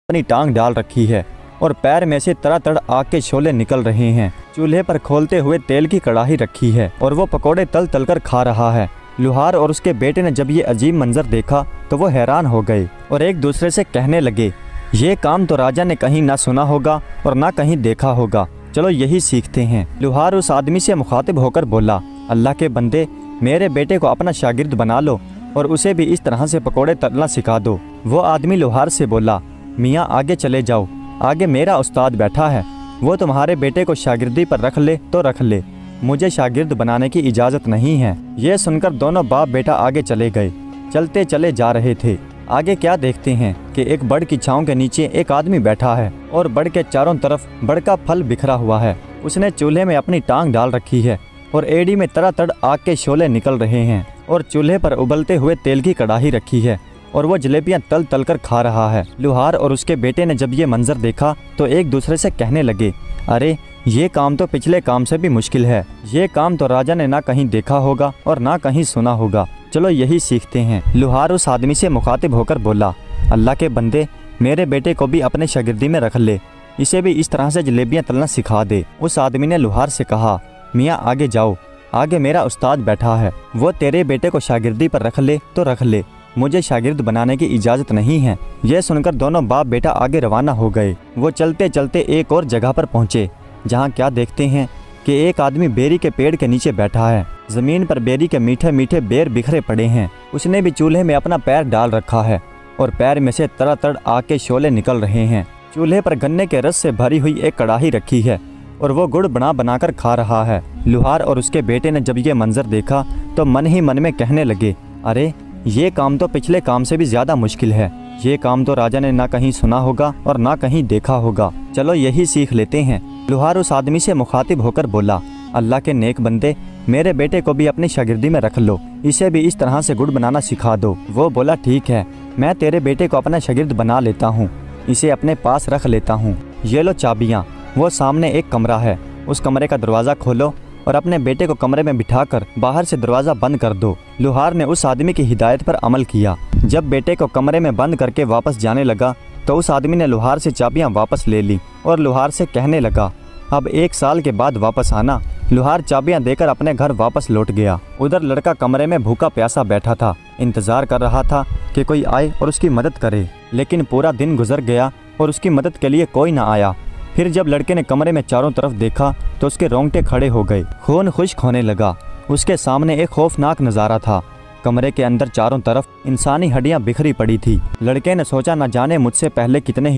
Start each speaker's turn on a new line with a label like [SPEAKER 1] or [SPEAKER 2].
[SPEAKER 1] अपनी टांग डाल रखी है और पैर में से तड़ातड़ आग के शोले निकल रहे हैं। चूल्हे पर खोलते हुए तेल की कड़ाही रखी है और वो पकोड़े तल तल कर खा रहा है। लुहार और उसके बेटे ने जब ये अजीब मंजर देखा तो वो हैरान हो गए और एक दूसरे से कहने लगे, ये काम तो राजा ने कहीं ना सुना होगा और ना कहीं देखा होगा, चलो यही सीखते हैं। लुहार उस आदमी से मुखातिब होकर बोला, अल्लाह के बंदे, मेरे बेटे को अपना शागिर्द बना लो और उसे भी इस तरह से पकोड़े तलना सिखा दो। वो आदमी लुहार से बोला, मियाँ आगे चले जाओ, आगे मेरा उस्ताद बैठा है, वो तुम्हारे बेटे को शागिर्दी पर रख ले तो रख ले, मुझे शागिर्द बनाने की इजाज़त नहीं है। ये सुनकर दोनों बाप बेटा आगे चले गए। चलते चले जा रहे थे। आगे क्या देखते हैं कि एक बड़ की छांव के नीचे एक आदमी बैठा है और बड़ के चारों तरफ बड़ का फल बिखरा हुआ है। उसने चूल्हे में अपनी टांग डाल रखी है और एड़ी में तड़ातड़ आग के शोले निकल रहे हैं और चूल्हे पर उबलते हुए तेल की कड़ाही रखी है और वो जलेबियां तल तल कर खा रहा है। लुहार और उसके बेटे ने जब ये मंजर देखा तो एक दूसरे से कहने लगे, अरे ये काम तो पिछले काम से भी मुश्किल है, ये काम तो राजा ने ना कहीं देखा होगा और ना कहीं सुना होगा, चलो यही सीखते हैं। लुहार उस आदमी से मुखातिब होकर बोला, अल्लाह के बंदे, मेरे बेटे को भी अपने शागिर्दी में रख ले, इसे भी इस तरह से जलेबियां तलना सिखा दे। उस आदमी ने लुहार से कहा, मियाँ आगे जाओ, आगे मेरा उस्ताद बैठा है, वो तेरे बेटे को शागिर्दी पर रख ले तो रख ले, मुझे शागिर्द बनाने की इजाज़त नहीं है। यह सुनकर दोनों बाप बेटा आगे रवाना हो गए। वो चलते चलते एक और जगह पर पहुँचे जहाँ क्या देखते हैं कि एक आदमी बेरी के पेड़ के नीचे बैठा है। ज़मीन पर बेरी के मीठे मीठे बेर बिखरे पड़े हैं। उसने भी चूल्हे में अपना पैर डाल रखा है और पैर में से तड़ातड़ आग के शोले निकल रहे हैं। चूल्हे पर गन्ने के रस से भरी हुई एक कड़ाही रखी है और वो गुड़ बना कर खा रहा है। लुहार और उसके बेटे ने जब ये मंजर देखा तो मन ही मन में कहने लगे, अरे ये काम तो पिछले काम से भी ज़्यादा मुश्किल है, ये काम तो राजा ने ना कहीं सुना होगा और ना कहीं देखा होगा, चलो यही सीख लेते हैं। लुहार उस आदमी से मुखातिब होकर बोला, अल्लाह के नेक बंदे, मेरे बेटे को भी अपनी शागिर्दी में रख लो, इसे भी इस तरह से गुड़ बनाना सिखा दो। वो बोला, ठीक है, मैं तेरे बेटे को अपना शागिर्द बना लेता हूँ, इसे अपने पास रख लेता हूँ, ये लो चाबियाँ। वो सामने एक कमरा है, उस कमरे का दरवाज़ा खोलो और अपने बेटे को कमरे में बिठाकर बाहर से दरवाज़ा बंद कर दो। लुहार ने उस आदमी की हिदायत पर अमल किया। जब बेटे को कमरे में बंद करके वापस जाने लगा तो उस आदमी ने लुहार से चाबियां वापस ले ली और लुहार से कहने लगा, अब 1 साल के बाद वापस आना। लुहार चाबियां देकर अपने घर वापस लौट गया। उधर लड़का कमरे में भूखा प्यासा बैठा था, इंतजार कर रहा था कि कोई आए और उसकी मदद करे, लेकिन पूरा दिन गुजर गया और उसकी मदद के लिए कोई ना आया। फिर जब लड़के ने कमरे में चारों तरफ देखा तो उसके रोंगटे खड़े हो गए, खून खुश्क होने लगा। उसके सामने एक खौफनाक नज़ारा था। कमरे के अंदर चारों तरफ इंसानी हड्डियां बिखरी पड़ी थी। लड़के ने सोचा, न जाने मुझसे पहले कितने